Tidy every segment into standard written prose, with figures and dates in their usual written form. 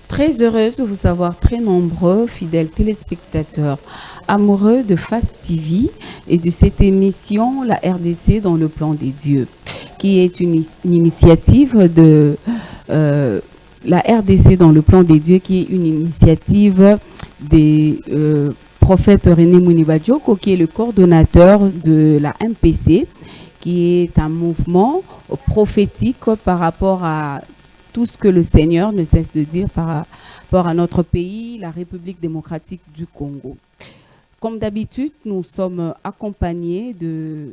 Très heureuse de vous savoir très nombreux, fidèles téléspectateurs, amoureux de Fast TV et de cette émission, la RDC dans le plan des dieux, qui est une initiative de la RDC dans le plan des dieux, qui est une initiative des prophètes René Mounibadjoko, qui est le coordonnateur de la MPC, qui est un mouvement prophétique par rapport à tout ce que le Seigneur ne cesse de dire par rapport à notre pays, la République démocratique du Congo. Comme d'habitude, nous sommes accompagnés de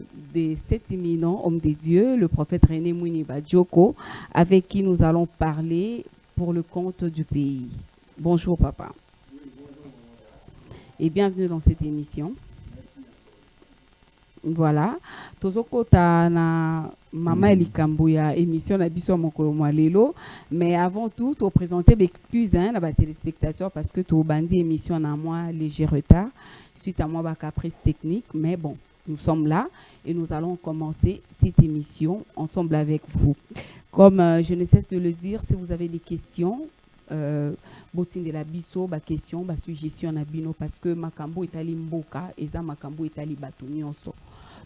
cet éminent homme des dieux, le prophète René Mounibadjoko, avec qui nous allons parler pour le compte du pays. Bonjour papa. Et bienvenue dans cette émission. Voilà, tozoko ta na mama Elikambo ya émission na biso mokolo lelo, mais avant tout to présenter l'excuse hein na ba téléspectateurs parce que to bandi émission na moi léger retard suite à moi ba caprice technique, mais bon, nous sommes là et nous allons commencer cette émission ensemble avec vous. Comme je ne cesse de le dire, si vous avez des questions botin de la biso ba question ba suggestion na bino parce que makambo etali mboka eza makambo etali bato nyonso.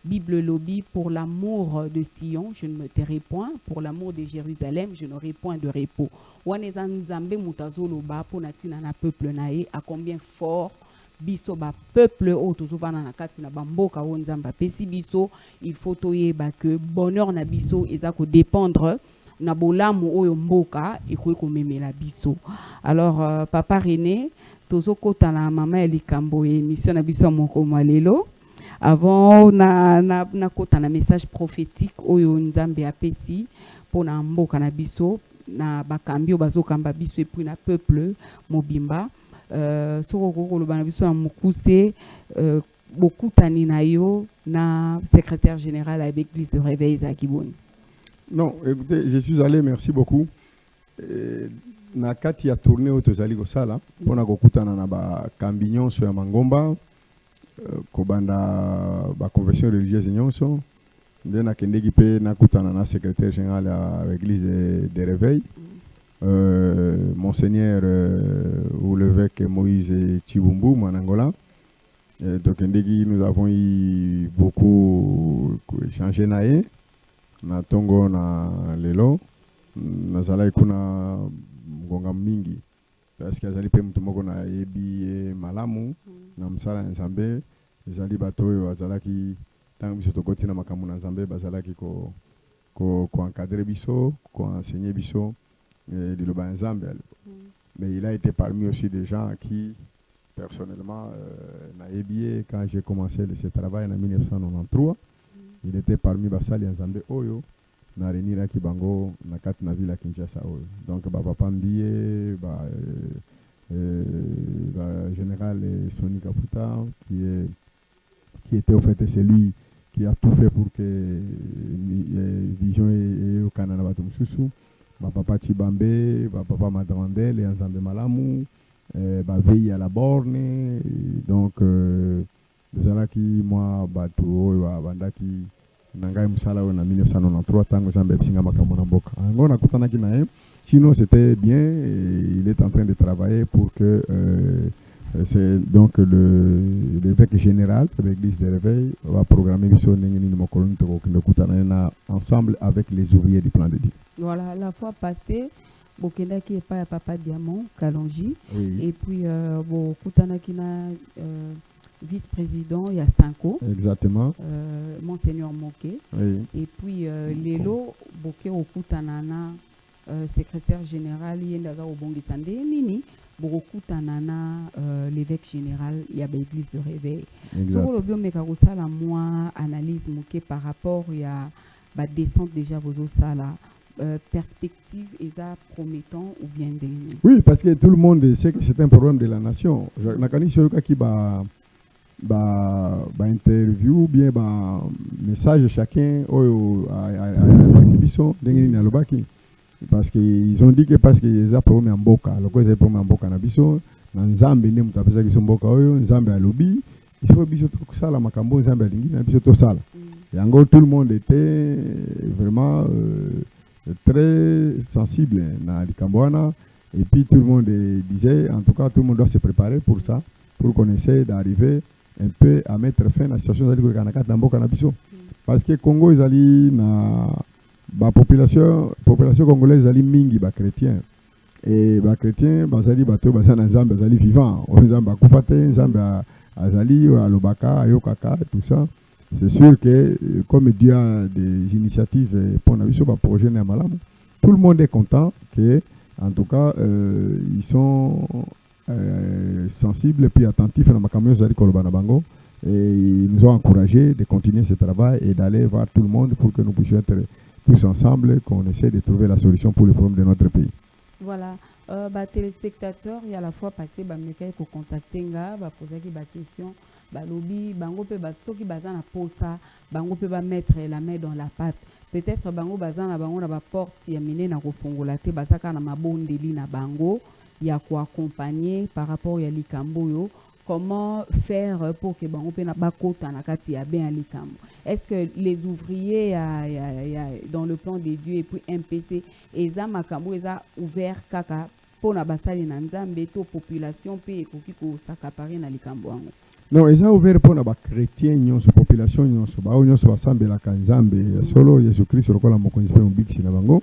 Bible lobby, pour l'amour de Sion, je ne me tairai point. Pour l'amour de Jérusalem, je n'aurai point de repos. Waneza nzambe mutazo loba po natina na peuple nae à combien fort biso ba peuple otozobana na kati na bamboka o nzamba pesi biso, il faut toyeba que bonheur na biso eza ko dépendre na bolamu oyo mboka ekoki komemela biso. Alors papa René tozokota na mama Elikambo émission na biso moko lelo. Avant na kota na message prophétique oyo nzambe apesi pour na mboka na biso na bakambi bazokamba biso et puis na peuple mobimba soko koloba na biso na mukuse bokutani na yo na secrétaire général avec l'église de réveil za Kiboni. Non, écoutez, je suis allé, merci beaucoup. Na kati ya tournée au tozali ko sala pona kokutana na ba kambi nyonso ya Mangomba kobanda ba conversion religieuse nyonso nde nakendeki mpe nakutana na secrétaire général à l'église de réveil monseigneur ou l'évêque Moïse Chibumbu Manangola. Tokendeki, nous avons eu beaucoup échangé nae na tongo na lelo nazala ikuna ngonga mingi parce que azali pe mutu moko na yebi malamu na msala nzambe ezali bato oyo azalaki tango biso tokoti na makambo na nzambe bazalaki ko encadrer biso ko enseigner biso liloba nzambe. Mais il a été parmi aussi des gens qui personnellement na yebi quand j'ai commencé ce travail en 1993. Il était parmi basali nzambe oyo na renira ki bango na kati na ville Kinshasa oyo. Donc papa Mbie général Soni Kaputa qui était au fait celui qui a tout fait pour que vision et au Canada bato mususu papa Chibambe papa Madrandel et nzambe malamu veille à la borne. Donc ezalaki moi bato oyo bandaki nangai musala na 1993 tango nzambe ebisinga makambo na mboka ngo nakutanaki naye. Sinon c'était bien et il est en train de travailler pour que c'est donc l'évêque général de l'église de réveil va programmer biso ndenge nini mokolo ntoko kutana na ensemble avec les ouvriers du plan de Dieu. Voilà, la fois passée bokendaki epa ya papa Diamant Kalonji et puis bokutanaki na vice-président il y a 5 ans. Exactement. Monseigneur Moké. Oui. Et puis Lelo Boké Okutanana secrétaire général Yendaga Obongisande Nini Bokutanana l'évêque général il y a l'église de réveil. Sur le biomekarosa la moi analyse Moké par rapport il y a ba descente déjà vos osala perspective est promettant ou bien des... Oui, parce que tout le monde sait que c'est un problème de la nation. Nakani Soyoka qui interview bien message chacun parce qu'ils ont dit que parce qu'ils ont problème en boka le quoi c'est problème en boka na biso na nzambe ne mutapesa biso mboka oyo nzambe alobi il faut biso tout ça la makambo nzambe alingi na biso to sala yango tout le monde était vraiment très sensible dans Likambouana. Et puis tout le monde disait, en tout cas, tout le monde doit se préparer pour ça, pour qu'on essaie d'arriver un peu à mettre fin à la situation de parce que Congo, la population congolaise, est mingi, chrétien. Et les chrétiens, bazali bato bazana nzambe bazali vivant, nzambe akufate, nzambe azali alobaka, ayokaka, tout ça. C'est sûr que comme Dieu a des initiatives pour la vision projet Namalam, tout le monde est content que, en tout cas, ils sont sensibles et puis attentifs à la camion Zali Kolobana Bango. Et ils nous ont encouragés de continuer ce travail et d'aller voir tout le monde pour que nous puissions être tous ensemble, qu'on essaie de trouver la solution pour les problèmes de notre pays. Voilà. Téléspectateurs, il y a la fois passé, pour contacter poser des questions. Lobby, bango pe soki bazana posa, bango pe mettre la main dans la pâte. Peut-être bango bazana bango na ba porte ya mine na kofongola te bazaka na mabondeli na bango ya ko accompagner par rapport ya likambo yo. Comment faire pour que bango pe na bakota na kati ya ben likambo? Est-ce que les ouvriers dans le plan des dieux et puis MPC eza makambo eza ouvert kaka pour na basali na nzambe to population pe ekoki ko s'accaparer na likambo wango? Non, ils ont ouvert pour les chrétiens, la population, la Kanzambe, solo Jésus-Christ, le col à mon condition, Bixi, Bango.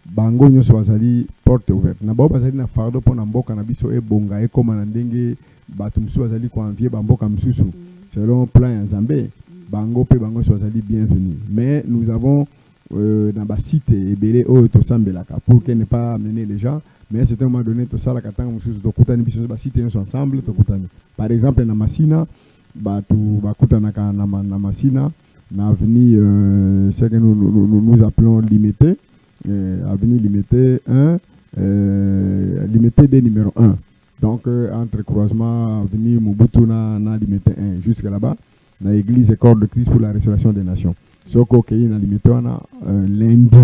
Bango, nous sommes porte ouverte. Nabo, bazali na fardo pour na mboka na biso e bonga e comme na ndenge batumsu bazali ko envier bamboka msusu. Selon plan ya Nzambe, bango pe bango bazali bienvenue. Mais nous avons dans ba site et belé o to sambelaka pour que ne pas amener les gens. Mais à un moment donné, tout ça, la katanga msusu to kutani biso ba site nous ensemble to kutani. Par exemple, na Masina, bakutanaka na Masina, na avenue ce que nous appelons limité, avenue limité 1, limité D numéro 1. Donc, entre croisement, avenue Mobutu na limité 1, jusqu'à là-bas, na l'église Corps de Christ pour la restauration des nations. Ce qu'on a limité, on a lundi.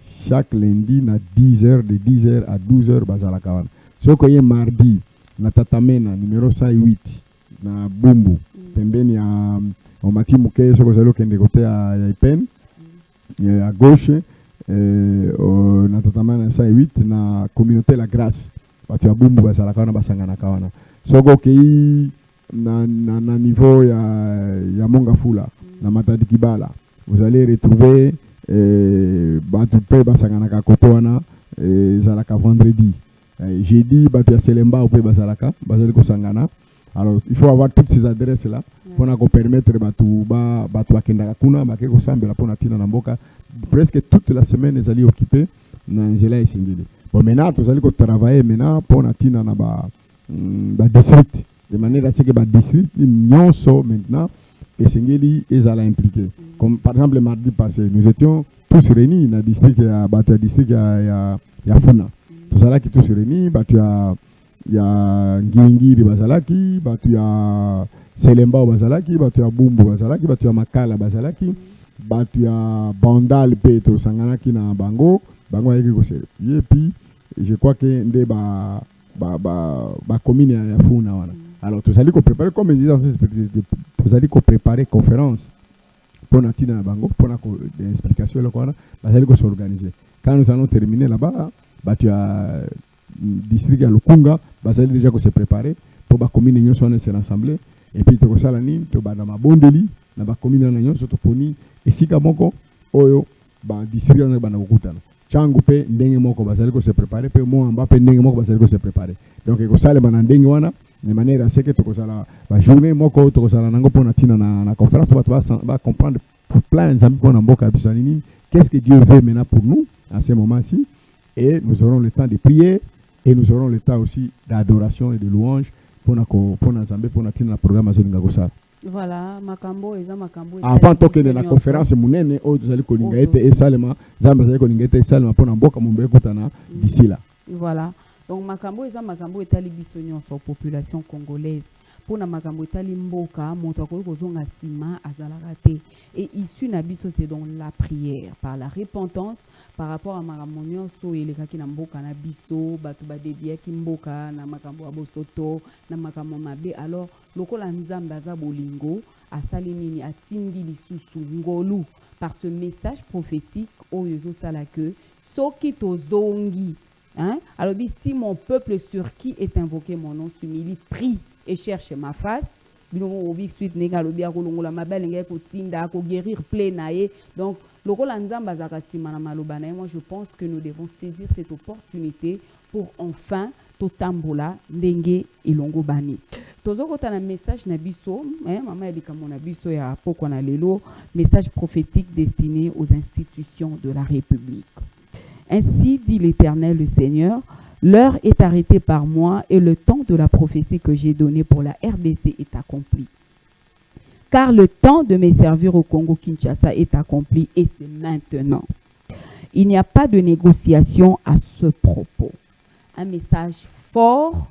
Chaque lundi, na 10h, de 10h à 12h, bazala kawana. Ce qu'on a mardi, na Tatamena, numéro 108, na Bumbu, pembeni ya Omati Muke, ce qu'on a kende côté à Ipen, à gauche, na Tatamena 108, na communauté La Grâce, batu ya Bumbu, bazala kawana, basangana kawana. Ce qu'on a na niveau ya Mongafula, na Matadi Kibala, vous allez retrouver batu pe basangana kotoana zalaka vendredi. Jeudi batu ya Selemba pe bazalaka bazali ko sangana. Alors il faut avoir toutes ces adresses là pour nous permettre batu akendaka kuna bakeko sambela pour tina na mboka presque toute la semaine les allés occupés na nzela esingili. Bon maintenant tous allez ko travailler maintenant pour tina na ba district de manière à ce que ba district nyonso maintenant esingili ezala impliqué. Comme par exemple le mardi passé, nous étions tous réunis dans le district, district ya Funa. Tout ça là qui tous réunis, il y a Ngingiri Bazalaki, il y a Selemba Bazalaki, il y a Bumbu Bazalaki, il y a Makala Bazalaki, il y a Bandal Petro Sanganaki na Bango, Bango et puis je crois que ndé ba commune ya Funa wana. Alors tout ça là qu'on prépare comme les vous allez préparer conférence pour Natina Bango, pour des explications, vous allez s'organiser. Quand nous allons terminer là-bas, tu as district à Lukunga, vous allez déjà se préparer pour que la commune se rassemble. Et puis, tu as salani, tu as ma bondeli, na ba commune na so to poni et si ka moko oyo ba district na ba na kokutana. Changu pe ndenge moko ba allez se préparer pe mo amba pe ndenge moko ba allez se préparer. Donc ko sale ba na ndenge wana de manière à ce que tu la journée moko to sala nango pona tina na conférence tu vas comprendre plein de pour mboka bisanini qu'est-ce que Dieu veut maintenant pour nous à ce moment-ci et nous aurons le temps de prier et nous aurons le temps aussi d'adoration et de louange pour na Zambé pour na tina na programmation ngako sala. Voilà, makambo eza makambo. Avant toke de la conférence munene o tozali kolinga ete esalema Zambé zali kolinga ete esalema pona mboka mumbe kutana d'ici là. Voilà. Donc makambo eza makambo etali biso nyonso population congolaise. Pona makambo etali mboka moto akoki kozonga sima azalaka te. Et issu na biso c'est donc la prière par la repentance par rapport à makambo nyonso elekaki na mboka na biso bato badebiaki mboka na makambo ya bosoto na makambo mabe. Alors lokola nzambe aza bolingo asali nini atindi lisusu ngolu par ce message prophétique oyo ezosala que soki tozongi, hein? Alors si mon peuple sur qui est invoqué mon nom s'humilie, prie et cherche ma face. Donc moi je pense que nous devons saisir cette opportunité pour enfin totambola ndenge ilongo bani. Tozoko tana message na biso, mama yabika mona biso ya poko na lelo, message prophétique destiné aux institutions de la République. Ainsi dit l'Éternel le Seigneur, l'heure est arrêtée par moi et le temps de la prophétie que j'ai donnée pour la RDC est accompli. Car le temps de me servir au Congo-Kinshasa est accompli et c'est maintenant. Il n'y a pas de négociation à ce propos. Un message fort,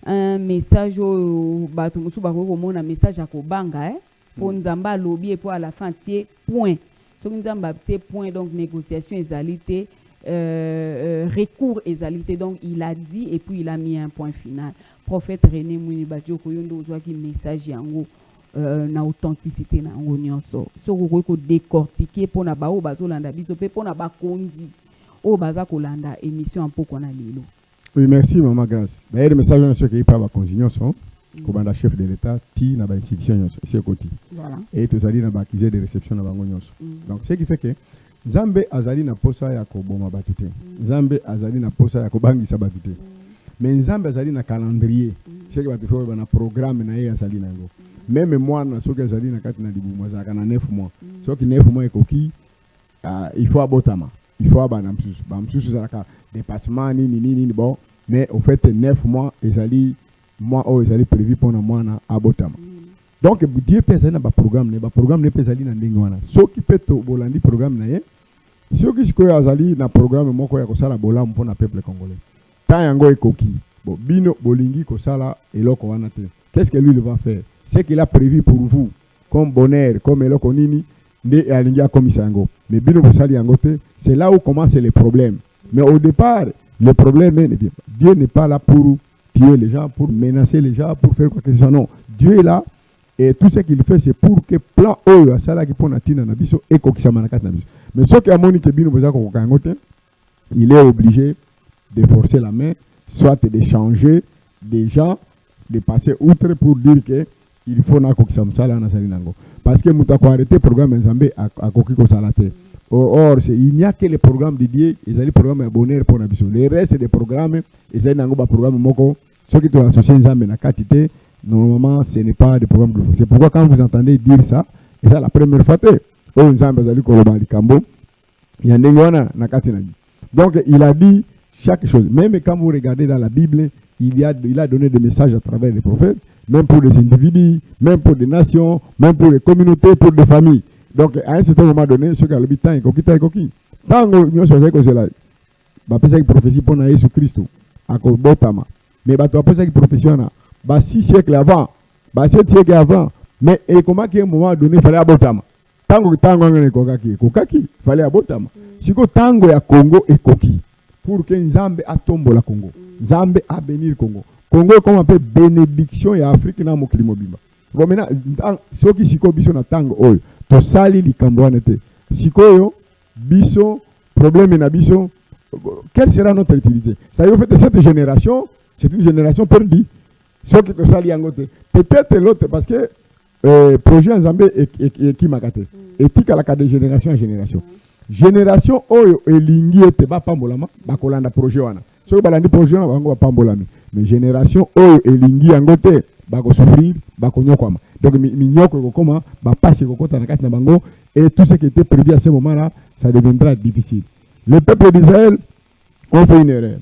un message au un message à Kobanga, pour Nzamba lobby et pour à la fin tier point. Sur Nzamba tier point donc négociation égalité, recours égalité donc il a dit et puis il a mis un point final. Prophète René Mouni Badjo Koyondo soit qui message yango na authenticité na ngo nyonso. So ko décortiquer pour na ba o bazolanda biso pe pour na ba kondi o baza kolanda émission en poko na lelo. Oui, merci, Maman Grâce. Le message est que pas consignation, comme le chef de l'État, ti na ba institution sur côté. Voilà. Et tous ali na ba accusé de réception na bango nyonso. Donc ce qui fait que Nzambe azali na posa ya koboma batute. Nzambe azali na posa ya kobangisa batute. Mais Nzambe azali na calendrier. C'est que batufo ba na programme na ye azali nango. Même moi na soki azali na kati na libu mwazaka na 9 mois. Soki 9 mois ekoki il faut abotama. Il faut abana msusu. Ba msusu zalaka dépassement ni bon mais au fait 9 mois ezali mois o ezali prévu pour na mois na abotama. Donc Dieu peut ça na ba programme ne peut ezali na ndenge wana. Soki peut to bolandi programme na ye. Soki sikoyo azali na programme moko ya kosala bolamu pour na peuple congolais. Ta yango ekoki. Bon bino bolingi kosala eloko wana te. Qu'est-ce que lui il va faire? Ce qu'il a prévu pour vous comme bonheur, comme eloko nini nde alingi akomisa yango. Mais bino bosali yango te, c'est là où commencent les problèmes. Mais au départ, le problème est Dieu n'est pas là pour tuer les gens, pour menacer les gens, pour faire quoi que ce soit. Non, Dieu est là et tout ce qu'il fait c'est pour que plan oyo asala ki pona tina na biso et kokisama na kati na biso. Mais ce qui a moni ke bino boza ko kango te, il est obligé de forcer la main, soit de changer des gens, de passer outre pour dire que il faut na kokisama sala na sali nango. Parce que muta ko arrêter programme Nzambe a koki ko sala te. Or, il n'y a que les programmes dédiés, ils ont les programmes de bonheur pour Nabiso. Les restes des programmes, ils ont un programme moko. Ceux qui sont associés Nzambe na quantité, normalement, ce n'est pas des programmes de. C'est pourquoi quand vous entendez dire ça, et ça la première fois, oh Nzambe zali koloba likambo, il y a ndengwana na kati na. Donc il a dit chaque chose. Même quand vous regardez dans la Bible, il a donné des messages à travers les prophètes, même pour les individus, même pour des nations, même pour les communautés, pour des familles. Donc à un certain moment donné, ce qui a le temps est coquille. Tant que nous sommes comme cela, bah peut-être prophétie pour Jésus Christ, à cause botama. Mais bah toi peut-être prophétie na, bah 6 siècles avant, bah 7 siècles avant. Mais et comment qu'à un moment donné fallait abotama. Tango ngane kokaki, fallait abotama. Si ko tango ya Congo et coquille, pour que Nzambe atombo la Congo, Nzambe a bénir Congo. Congo comme un peu bénédiction et Afrique na mokili mobimba. Bon maintenant, ceux qui siko biso na tango oyo. To sali likambo wana te. Sikoyo biso problème na biso, quelle sera notre utilité? Ça veut dire que cette génération, c'est une génération perdue. Ceux qui to sali yango te. Peut-être l'autre parce que projet Nzambe et qui makate. Éthique à la de génération en génération. Génération oyo elingi ete ba pambolama ba kolanda projet wana. Ceux balandi projet wana bango ba pambolami. Mais génération oyo elingi yango te ba ko souffrir, ba ko nyokwama. Donc, mignoko comment va passer au côté de bango et tout ce qui était prévu à ce moment-là, ça deviendra difficile. Le peuple d'Israël ont fait une erreur.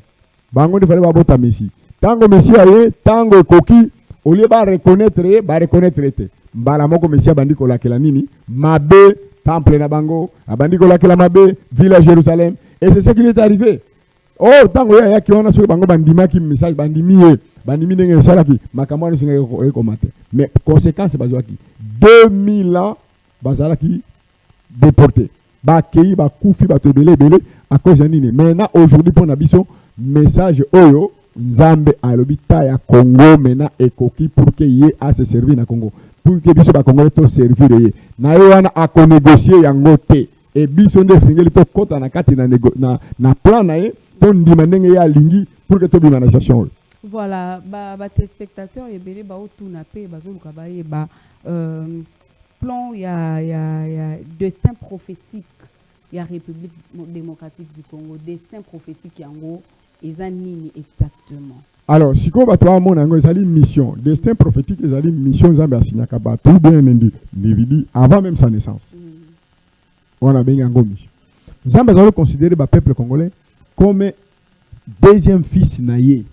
Bango ne fallait pas botter Messie. Tango Messie aye, tango koki, au lieu de reconnaître, balamoko Messie bandi ko la nini, mabe temple na bango, abandi ko la mabe village Jérusalem et c'est ce qui lui est arrivé. Oh tango ya ki wana so bango bandima ki message bandimiye. Bandimi salaki makambo singa komate mais conséquence bazwaki 2000 ans bazalaki déporté ba kei ba kufi ba tobele belé à cause nini maintenant aujourd'hui pour na biso message oyo Nzambe alobi ta ya Congo maintenant ekoki pour que yé a se servir na Congo pour que biso ba Congo to servir yé na yo wana a ko négocier yango te et biso nde singeli to kota na kati na plan na ye to ndima ndenge ya lingi pour que to bima na situation. Voilà, ba téléspectateurs et belé ba otuna pe bazoluka ba ye ba plan ya destin prophétique ya République démocratique du Congo, destin prophétique yango eza nini exactement. Alors, si ko bato a mona ngo ezali mission, destin prophétique ezali mission Nzambe asinyaka bato bien individu avant même sa naissance. On a bien ngo mission. Nzambe azali considérer ba peuple congolais comme deuxième fils naïe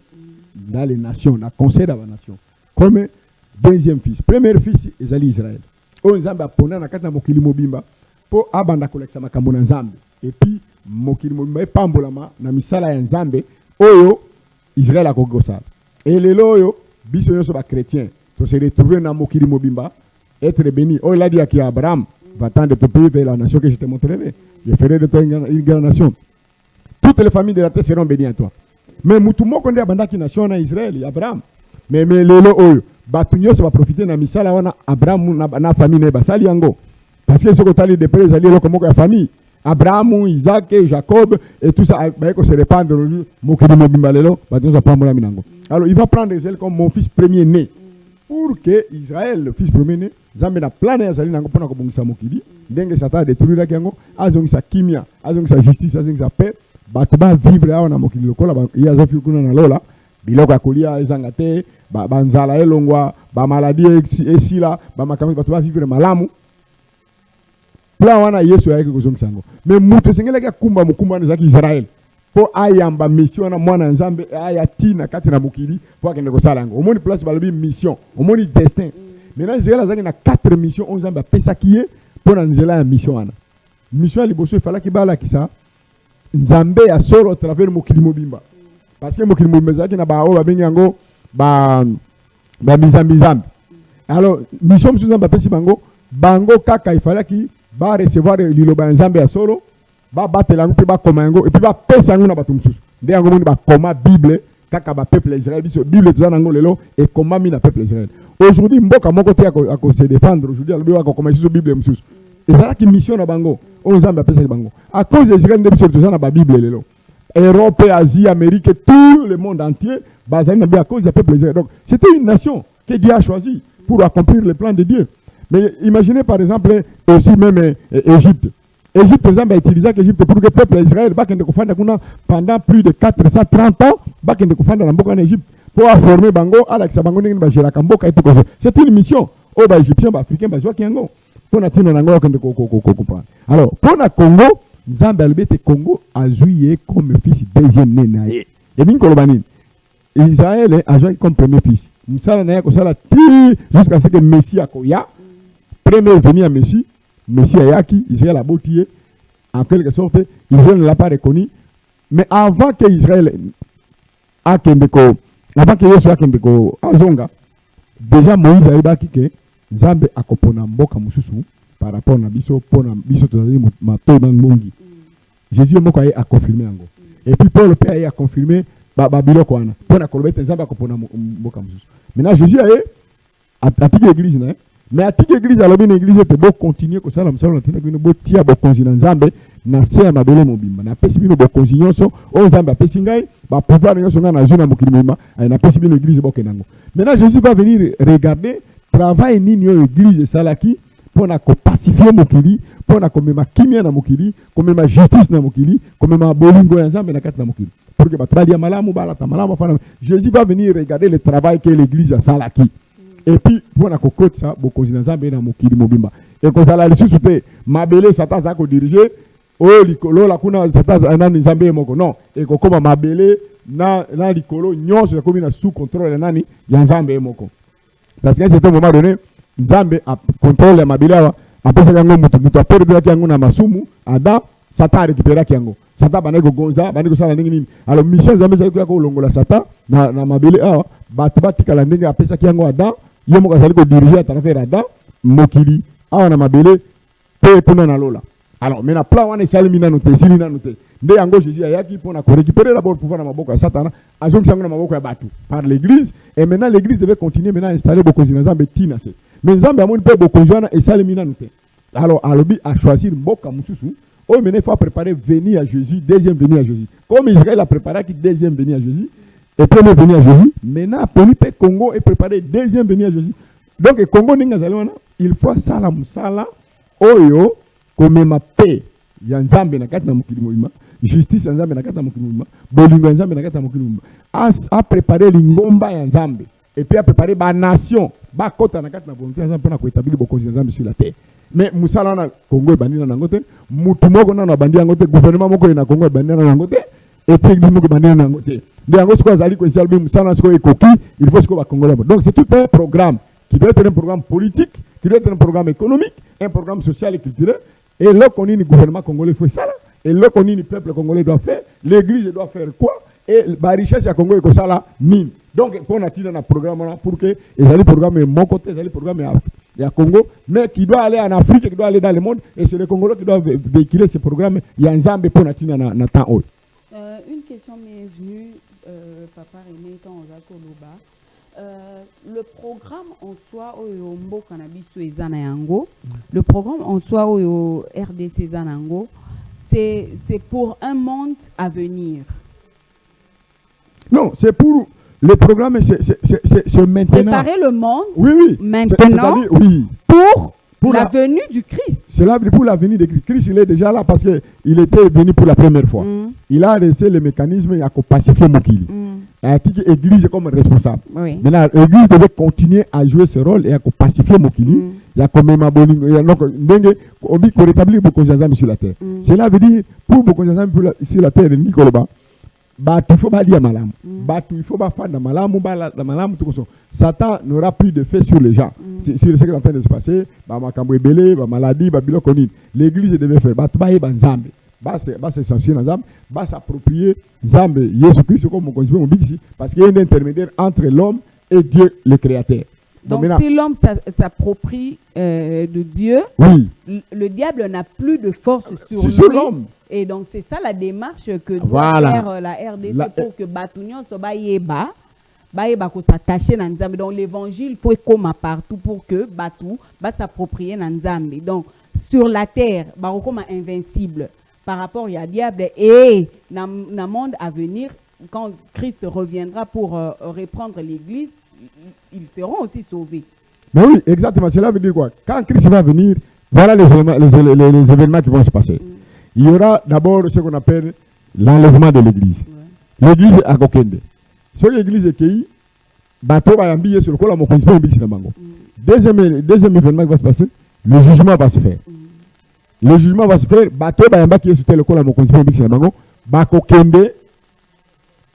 dans les nations, la conseil de la nation, comme deuxième fils. Premier fils ezali Israël. O Nzambe apona na kati na mokili mobimba po abanda kolekisa makambo na Nzambe. Et puis mokili mobimba epambolama na misala ya Nzambe oyo Israël a kogosala. Et lelo oyo biso nyonso ba chrétien to se retrouver na mokili mobimba être béni. Oh il a dit à Abraham, va-t'en de ton pays vers la nation que je te montrerai. Je ferai de toi une grande nation. Toutes les familles de la terre seront bénies à toi. Mais mutu moko nde abanda ki nation na Israël, Abraham. Mais lelo oyo batu nyonso ba profiter na misala wana Abraham na famille ne basali yango. Parce que ce que tali de près ali loko moko ya famille. Abraham, Isaac, Jacob, et tout ça, il va se répandre. Alors, il va prendre Israël comme mon fils premier-né. Pour que Israël, le fils premier-né, Zambé na plané Azali nango pona ko bongisa mokili, ndenge Satan a détruit la yango, azongi sa kimia, azongi sa justice, azongi sa paix, bato ba vivre awa na mokili lokola ba yaza fi kuna na lola, biloko akolia ezanga te, ba nzala elongwa, ba maladie esila, ba makambi bato ba vivre malamu. Plan wana Yesu yake kuzongisa ngo. Mais mutu sengela kumba mukumba na zaki Israël. Po ayamba mission na mwana Nzambe aya tina kati na mukili po akende ko sala ngo. Omoni place balobi mission, omoni destin. Maintenant Israël zaki na 4 missions on Nzambe pesa kiye po na nzela ya mission wana. Mission liboso fala kibala kisa Nzambe ya soro à travers mukili mobimba. Parce que mukili mobimba zaki na ba o ba benyango ba mizambi. Alors mission Nzambe pesa bango kaka ifala ki ba recevoir liloba Nzambe ya solo ba batela ngupe ba komango et puis ba pesa ngo na bato mususu nde yango moni ba koma Bible kaka ba peuple Israël biso Bible tozana ngo lelo et koma mi na peuple Israël aujourd'hui mboka moko te ako se défendre aujourd'hui alobi wa koma biso Bible mususu ezala ki mission na bango o Nzambe apesa bango à cause de Israël nde biso tozana ba Bible lelo Europe, Asie, Amérique, tout le monde entier basé na à cause du peuple Israël. Donc c'était une nation que Dieu a choisi pour accomplir le plan de Dieu. Mais imaginez par exemple aussi même Égypte. Égypte, exemple, a utilisé l'Égypte pour que le peuple d'Israël, pendant plus de 430 ans, en Égypte, pour former Bango, c'est une mission. Oh, bah, Égyptiens, bah, Africains, bah, Joaquingo. Pour la alors, pour le Congo, Zambie Congo a joué comme fils deuxième né. Et bien, Israël a joué comme premier fils. Jusqu'à ce que Messie a koya. Premier venu à Messie Ayaki, Israël a boutilé, en quelque sorte, Israël ne l'a pas reconnu. Mais avant que Israël a Kendeko, avant que Yesu a Kendeko, Azonga, déjà Moïse a dit que Zambé a kopona mboka mususu par rapport à biso, pona biso tozali mato dans mongi. Jésus moko a confirmé ango. Et puis Paul a confirmé Babiloko wana. Pona kolobete Zambé a kopona mboka mususu. Maintenant Jésus a tiki l'église na. Mais à toute église, à l'église, tu peux continuer comme ça, la mission, tu peux tirer bon conseil dans Zambé, na se ma belle mobimba, na pesi bino bon conseil nyonso, on Zambé pesi ngai, ba pouvoir nyonso na zona mokili mobimba, na pesi bino église bokenango. Maintenant Jésus va venir regarder travail nini église salaki pour na ko pacifier mokili, pour na ko mema kimia na mokili, ko mema justice na mokili, ko mema bolingo ya Nzambe na kati na mokili. Pour que ba tralia malamu bala ta malamu fana. Jésus va venir regarder le travail que l'église a salaki. Et puis, pour la cocotte, ça, beaucoup de gens ont mokili mobimba. Et quand ça la lissu te, mabele sata za ko diriger, oh likolo la kuna sata na nzambe moko non. Et ko koma mabele na likolo nyonso comme na sous contrôle nani ya nzambe moko. Parce que c'est un moment donné, nzambe a contrôle ya mabele wa, apesa yango mutu aperdre yango na masumu, ada sata récupérer yango. Sata baneko gonza, baneko sala nini. Alors mission nzambe za ko longola sata na mabele awa, batika la ndenge apesa yango ada. Yomo kazali ko diriger à travers Adam mokili awana mabele pe pona na lola. Alors mais na plan wana salimi na note sili na note nde yango Jésus ayaki pona ko récupérer d'abord pouvoir na maboko ya Satan azongi sango na maboko ya batu par l'église et maintenant l'église devait continuer maintenant à installer beaucoup de Nzambe tina se mais Nzambe amoni pe beaucoup wana et salimi na note. Alors alobi a choisir mboka mususu Oh, maintenant, il faut préparer venir à Jésus, deuxième venue à Jésus. Comme Israël a préparé qui deuxième venue à Jésus, et premier venue à Jésus, maintenant, le Congo est préparé deuxième venue à Jésus. Donc, le Congo, il faut ça, la musala, oyo, comme ma paix, yanzambe na kati na mukili moima, justice yanzambe na kati na mukili moima, bolingo yanzambe na kati na mukili moima, a préparé l'ingomba yanzambe, et puis a préparé ba nation, ba kota na kati na volonté yanzambe pour na koétablir bokonzi yanzambe sur la terre. Mais musala na Congo e bandi na nangote, mutu moko na bandi yangote, gouvernement moko na Congo e bandi na nangote, et puis église moko bandi na nangote. De yango siko azali ko isalbi musala siko ekoki, il faut siko ba Congolais. Donc c'est tout un programme qui doit être un programme politique, qui doit être un programme économique, un programme social et culturel. Et là qu'on dit le gouvernement congolais fait ça, et là qu'on dit le peuple congolais doit faire, l'église doit faire quoi, et la richesse à Congo est ça là, mine. Donc on a tiré un programme là pour que les programmes de mon côté, les programmes à Congo, mais qui doit aller en Afrique, qui doit aller dans le monde, et c'est les Congolais qui doivent véhiculer ces programmes. Il y a un Zambé pour tirer dans temps haut. Une question m'est venue, Papa René, tant aux Akoloba. Le programme en soi au Mbo Cannabis Yango, le programme en soi au RDC Zanango, c'est pour un monde à venir. Non, c'est pour le programme, c'est maintenant. Préparer le monde, oui, maintenant, oui. pour la venue du Christ. C'est là pour la venue de Christ. Christ, il est déjà là parce qu'il était venu pour la première fois. Il a laissé le mécanisme, il a pacifié Mokili. Il a dit que l'Église est comme responsable. Oui. Maintenant, l'Église devait continuer à jouer ce rôle et à pacifier Mokili. Il y a comme même on dit qu'on rétablit beaucoup de gens sur la terre. Cela veut dire, pour beaucoup de gens sur la terre, il faut pas dire malam. Il faut pas faire de malam. Satan n'aura plus de fait sur les gens. C'est ce qui est en train de se passer. Maladie, l'église devait faire. Se censurer dans Zambie, s'approprier Zambie, Jésus-Christ comme on dit ici, parce qu'il y a un intermédiaire entre l'homme et Dieu, le Créateur. Donc si l'homme s'approprie de Dieu, oui, le diable n'a plus de force sur l'homme. Et donc c'est ça la démarche que doit faire la RDC pour que Batunion soit yeba ko s'attacher dans Nzambe. Donc l'évangile faut comme partout pour que Batu va s'approprier dans Nzambe. Donc sur la terre, comme invincible par rapport à diable et dans le monde à venir, quand Christ reviendra pour reprendre l'église, ils seront aussi sauvés. Mais oui, exactement. Cela veut dire quoi? Quand Christ va venir, voilà les événements qui vont se passer. Il y aura d'abord ce qu'on appelle l'enlèvement de l'église. L'église à Kokende. Ce que l'église est qui, bateau va y sur le col à mon principal big sinamango. Deuxième événement qui va se passer, le jugement va se faire. Le jugement va se faire, bateau va y qui est sur le col à mon principal big sinamango, Bakokende,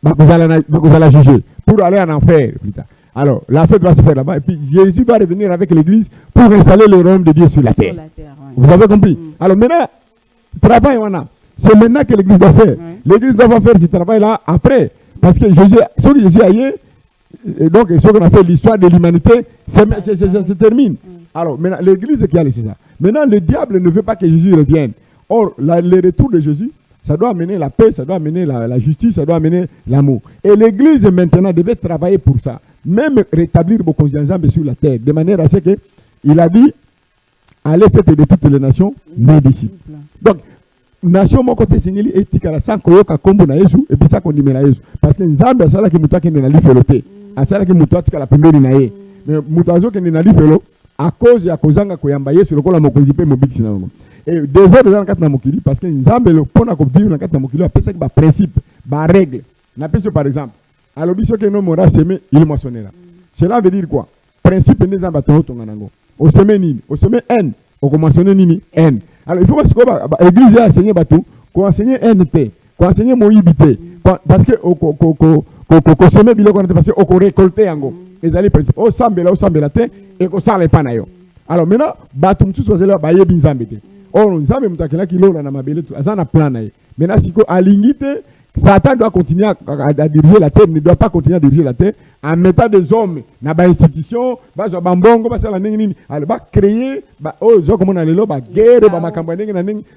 Bakosala juger pour aller en enfer plus tard. Alors, la fête va se faire là-bas et puis Jésus va revenir avec l'église pour installer le royaume de Dieu sur la terre. Vous avez compris? Alors maintenant, travail, c'est maintenant que l'église doit faire. L'église doit faire ce travail-là après. Parce que Jésus, ce que Jésus a eu, et donc ce qu'on a fait l'histoire de l'humanité, ça se termine. Alors maintenant, l'église qui a laissé ça. Maintenant, le diable ne veut pas que Jésus revienne. Or, le retour de Jésus, ça doit amener la paix, ça doit amener la justice, ça doit amener l'amour. Et l'église maintenant devait travailler pour ça. Même rétablir vos consciences sur la terre. De manière à ce que, il a dit, allez faire de toutes les nations mes disciples. Donc, nation mon côté singeli etikala sans koyoka kombo na Yesu et puis ça qu'on dit na Yesu parce que nzambe asala ki mutu akende na lifelote asala ki mutu atikala pembeni na ye mais mutu azo kende na lifelo à cause ya kozanga koyamba Yesu lokola mokonzi pe mobikisi na ngo et des autres dans kati na mokili parce que nzambe le pona ko vivre na kati na mokili apesa ki ba principe ba règle na peso par exemple alors biso ke no mora semer il moissonnera cela veut dire quoi principe ne nzambe tonga nango o semer nini o semer haine o commencer nini haine. Alors il faut que l'église a enseigné bateau, qu'on enseigne NT, qu'on enseigne moïbité, parce que qu'on sème biloko qu'on parce qu'on récolter ango. Les alliés principes, au sambela te et qu'on s'en pas nayo. Alors maintenant bateau tout soit là ba yebi nzambete. Or nzambe mutakela kilo na mabele tout, azana plan naye. Maintenant si ko alingite Satan doit continuer à diriger la terre, ne doit pas continuer à diriger la terre en mettant des hommes dans les institutions, va créer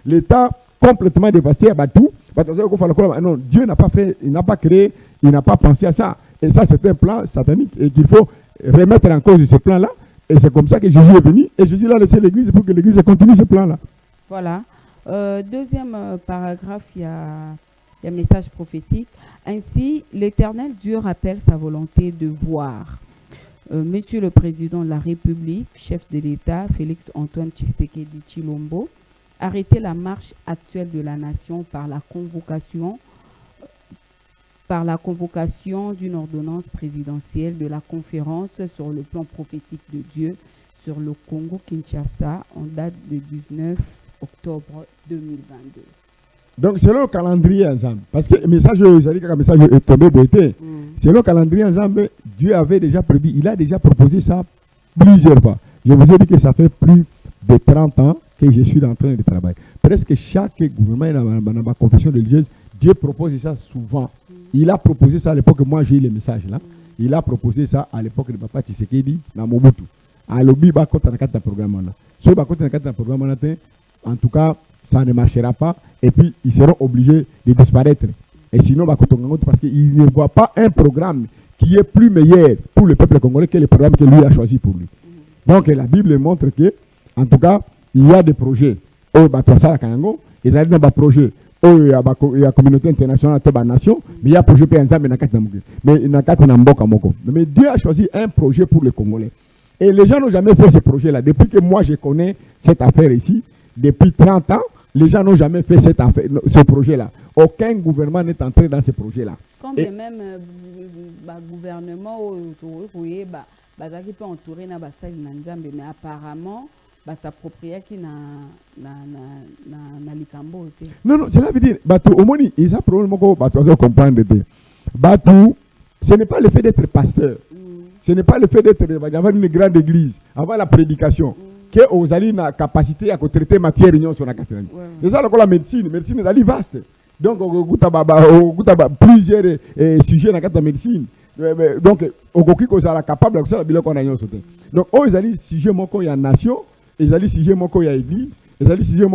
l'État complètement dévasté. Non, Dieu n'a pas fait, il n'a pas créé, il n'a pas pensé à ça. Et ça, c'est un plan satanique et qu'il faut remettre en cause ce plan-là. Et c'est comme ça que Jésus est venu. Et Jésus a laissé l'église pour que l'église continue ce plan-là. Voilà. Deuxième paragraphe, il y a un message prophétique. Ainsi, l'Éternel Dieu rappelle sa volonté de voir. Monsieur le Président de la République, chef de l'État, Félix Antoine Tshisekedi Tshilombo, arrêter la marche actuelle de la nation par la convocation d'une ordonnance présidentielle de la conférence sur le plan prophétique de Dieu sur le Congo-Kinshasa en date de 19 octobre 2022. Donc, selon le calendrier ensemble, parce que le message est tombé d'été, selon le calendrier ensemble, Dieu avait déjà prévu, il a déjà proposé ça plusieurs fois. Je vous ai dit que ça fait plus de 30 ans que je suis en train de travailler. Presque chaque gouvernement dans ma confession religieuse, Dieu propose ça souvent. Il a proposé ça à l'époque, moi j'ai eu les messages là. Il a proposé ça à l'époque de Papa Tshisekedi dans Mobutu. À l'obi, il va continuer dans programme là. Si il va continuer dans le programme là, en tout cas, ça ne marchera pas et puis ils seront obligés de disparaître. Et sinon, parce qu'il ne voit pas un programme qui est plus meilleur pour le peuple congolais que le programme que lui a choisi pour lui. Donc la Bible montre que, en tout cas, il y a des projets. Il y a des projets. Il y a la communauté internationale, la nation, mais il y a un projet mais Dieu a choisi un projet pour les Congolais. Et les gens n'ont jamais fait ce projet-là. Depuis que moi je connais cette affaire ici, depuis 30 ans, les gens n'ont jamais fait ce projet-là. Aucun gouvernement n'est entré dans ce projet-là. Quand bien même le gouvernement peut entourer mais apparemment, s'approprier qui na likambo. Non, cela veut dire, au moins, ils ont probablement comprendre. Ce n'est pas le fait d'être pasteur. Ce n'est pas le fait d'avoir une grande église, avoir la prédication, que vous avez la capacité à traiter matière réunion sur la cathédrale. C'est ça la médecine. La médecine est vaste. Donc, on a plusieurs sujets dans la médecine. Donc, on est capable de faire la qu'on a. Donc, ils ont sujet il y a nation, ils ont sujet il y a église, ils ont sujet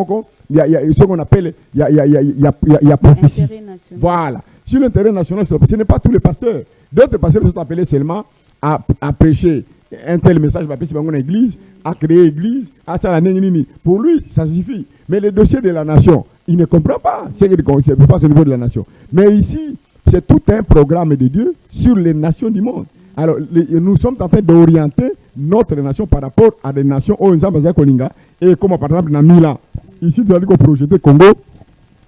il y a ce qu'on appelle il y a prophétie. Voilà. Sur l'intérêt national, ce n'est pas tous les pasteurs. D'autres pasteurs sont appelés seulement à prêcher un tel message, à l'église, à créer l'église, à ça la nini. Pour lui, ça suffit. Mais le dossier de la nation, il ne comprend pas. C'est pas au niveau de la nation. Mais ici, c'est tout un programme de Dieu sur les nations du monde. Alors, nous sommes en train d'orienter notre nation par rapport à des nations et comme par exemple dans 1000 ans. Ici, nous allons projeter Congo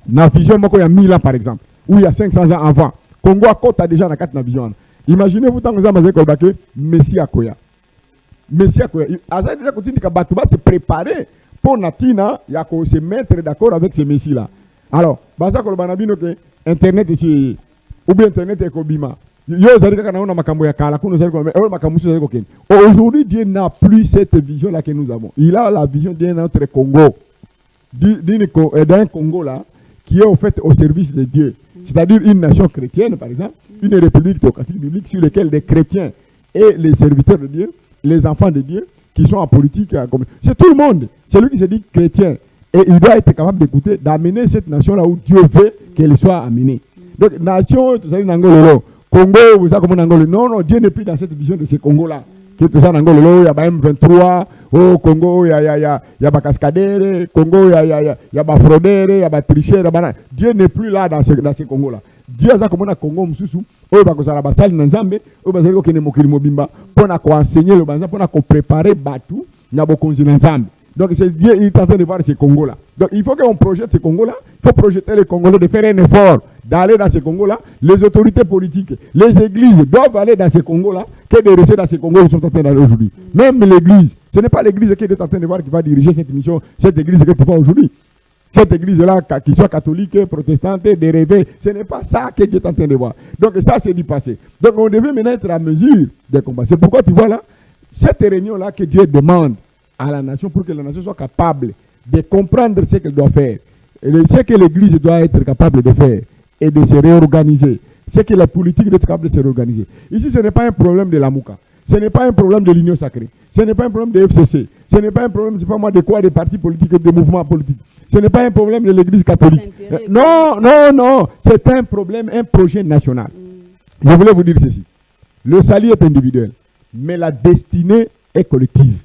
dans la vision il y a 1000 ans par exemple, ou il y a 500 ans avant. Congo a côté déjà dans la vision. Imaginez-vous tant que vous avez Messie Akoya. Messie Akoya. Aza déjà continue de se préparer pour Natina, il y a se mettre d'accord avec ces messies-là. Alors, Baza Kolobanabino que Internet ici, ou bien Internet est Kobima. Aujourd'hui, Dieu n'a plus cette vision-là que nous avons. Il a la vision d'un autre Congo, d'un Congo là, qui est au fait au service de Dieu. C'est-à-dire une nation chrétienne, par exemple, une république théocratique biblique sur laquelle les chrétiens et les serviteurs de Dieu, les enfants de Dieu, qui sont en politique, c'est tout le monde. C'est lui qui se dit chrétien. Et il doit être capable d'écouter, d'amener cette nation-là où Dieu veut qu'elle soit amenée. Donc, nation, tout ça, Congo, vous savez comment Nangolo. Non, Dieu n'est plus dans cette vision de ce Congo-là. Qui est tout ça, Nangolo, il y a M23, au Congo, il y a Cascadere, Congo, il y a Fraudere, il y a Tricher, Dieu n'est plus là dans ce Congo-là. Dieu a comme Congo, Moussou, il y a Basal Nanzambe, il y a pour enseigner le Banza, pour préparer Batou, il y a beaucoup de Nanzambe. Donc, Dieu est en train de voir ce Congo-là. Donc, il faut qu'on projette ce Congo-là. Il faut projeter les Congolais de faire un effort d'aller dans ce Congo-là. Les autorités politiques, les églises doivent aller dans ce Congo-là que de rester dans ce Congo où ils sont en train d'aller aujourd'hui. Même l'église, ce n'est pas l'église qui est en train de voir qui va diriger cette mission, cette église que tu vois aujourd'hui. Cette église-là, qui soit catholique, protestante, dérivée, ce n'est pas ça que Dieu est en train de voir. Donc, ça, c'est du passé. Donc, on devait maintenant être à mesure de combattre. C'est pourquoi tu vois là, cette réunion-là que Dieu demande à la nation pour que la nation soit capable de comprendre ce qu'elle doit faire, et ce que l'Église doit être capable de faire et de se réorganiser, ce que la politique doit être capable de se réorganiser. Ici, ce n'est pas un problème de la Mouka, ce n'est pas un problème de l'Union sacrée, ce n'est pas un problème de FCC, ce n'est pas un problème, c'est pas moi de quoi, des partis politiques et des mouvements politiques. Ce n'est pas un problème de l'Église catholique. Non, c'est un problème, un projet national. Je voulais vous dire ceci. Le salut est individuel, mais la destinée est collective.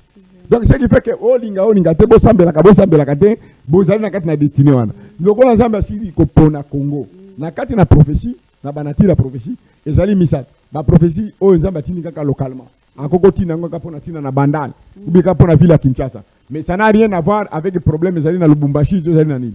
Donc ce qui fait que oh linga te bo sambela kate bozali na kati na destiné wana. Donc on ensemble asili ko pona Congo. Na kati na prophétie, na banati la prophétie, ezali misat. Ba prophétie o nzamba tini kaka localement. Akoko tina ngo kapona tina na Bandal, ou bien kapona ville à Kinshasa. Mais ça n'a rien à voir avec les problèmes ezali na Lubumbashi, ezali na nini.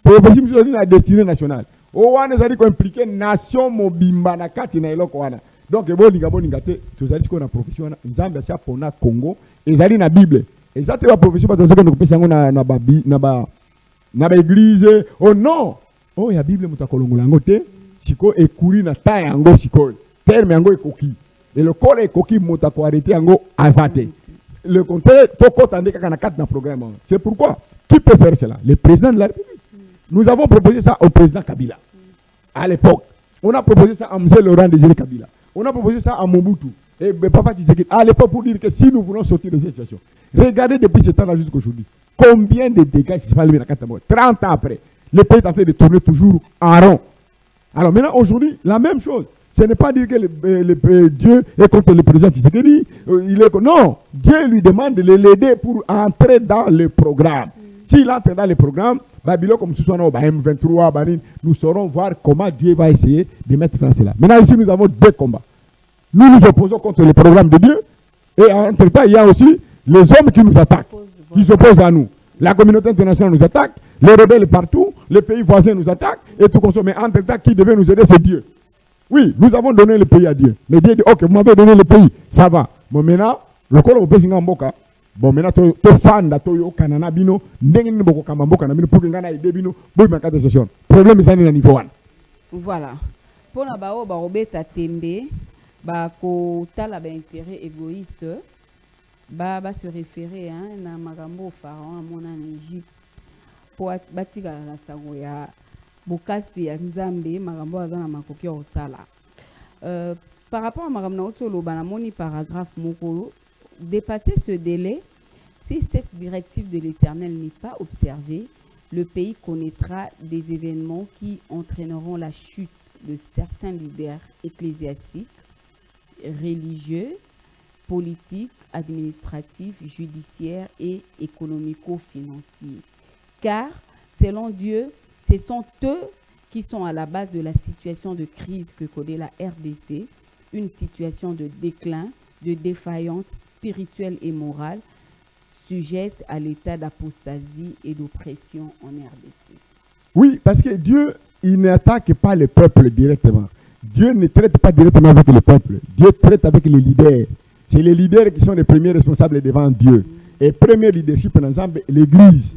Prophétie ezali na destinée nationale. O wana ezali ko impliquer nation mobimba na kati na eloko wana. Donc bolinga te tozali ko na prophétie wana nzamba sia pona Congo, ezali na Bible. Ezate ba prophétie ba tozali ko pesa ngo na ba église. Oh non. Oh ya Bible mutakolongola ngo te. Siko ekuri na ta yango siko. Terme yango ekoki. Et le corps ekoki mutako arrêter yango azate. Le contraire toko tande kaka na kati na programme. C'est pourquoi qui peut faire cela? Le président de la République. Nous avons proposé ça au président Kabila. À l'époque, on a proposé ça à M. Laurent Désiré Kabila. On a proposé ça à Mobutu. Et Papa Tshisekedi. À l'époque, pour dire que si nous voulons sortir de cette situation, regardez depuis ce temps-là jusqu'à aujourd'hui, combien de dégâts se sont passés 30 ans après. Le pays est en train de tourner toujours en rond. Alors maintenant, aujourd'hui, la même chose. Ce n'est pas dire que Dieu est contre le président Tshisekedi. Non, Dieu lui demande de l'aider pour entrer dans le programme. S'il entre dans le programme, Babylone comme ce soit M23, nous saurons voir comment Dieu va essayer de mettre fin à cela. Maintenant, ici, nous avons deux combats. Nous nous opposons contre le programme de Dieu. Et entre-temps, il y a aussi les hommes qui nous attaquent, qui s'opposent à nous. La communauté internationale nous attaque, les rebelles partout, les pays voisins nous attaquent, et tout consomme. Mais entre-temps, qui devait nous aider, c'est Dieu. Oui, nous avons donné le pays à Dieu. Mais Dieu dit, ok, vous m'avez donné le pays, ça va. Bon, maintenant, le corps au pays Mboka, bon, maintenant, tu fan d'Atoyo, Kanana Bino, Ndengin Boko Kamamboka, pour que Ngana ait Bino, pour une carte session. Problème, c'est à niveau 1. Voilà. Pour la bao, Barobeta Tembe, Bako Tala intérêt égoïste, Baba se référer à Magambo Pharaon, mon en Égypte, pour Batika la Sagoya. Bokasi ya Nzambe magambo azana makoki osala par rapport à magambo otolo banamoni paragraphe moko dépasser ce délai si cette directive de l'Éternel n'est pas observée, le pays connaîtra des événements qui entraîneront la chute de certains leaders ecclésiastiques, religieux, politiques, administratifs, judiciaires et économico-financiers. Car selon Dieu, ce sont eux qui sont à la base de la situation de crise que connaît la RDC, une situation de déclin, de défaillance spirituelle et morale, sujette à l'état d'apostasie et d'oppression en RDC. Oui, parce que Dieu, il n'attaque pas le peuple directement. Dieu ne traite pas directement avec le peuple. Dieu traite avec les leaders. C'est les leaders qui sont les premiers responsables devant Dieu. Et premier leadership, par exemple, l'Église.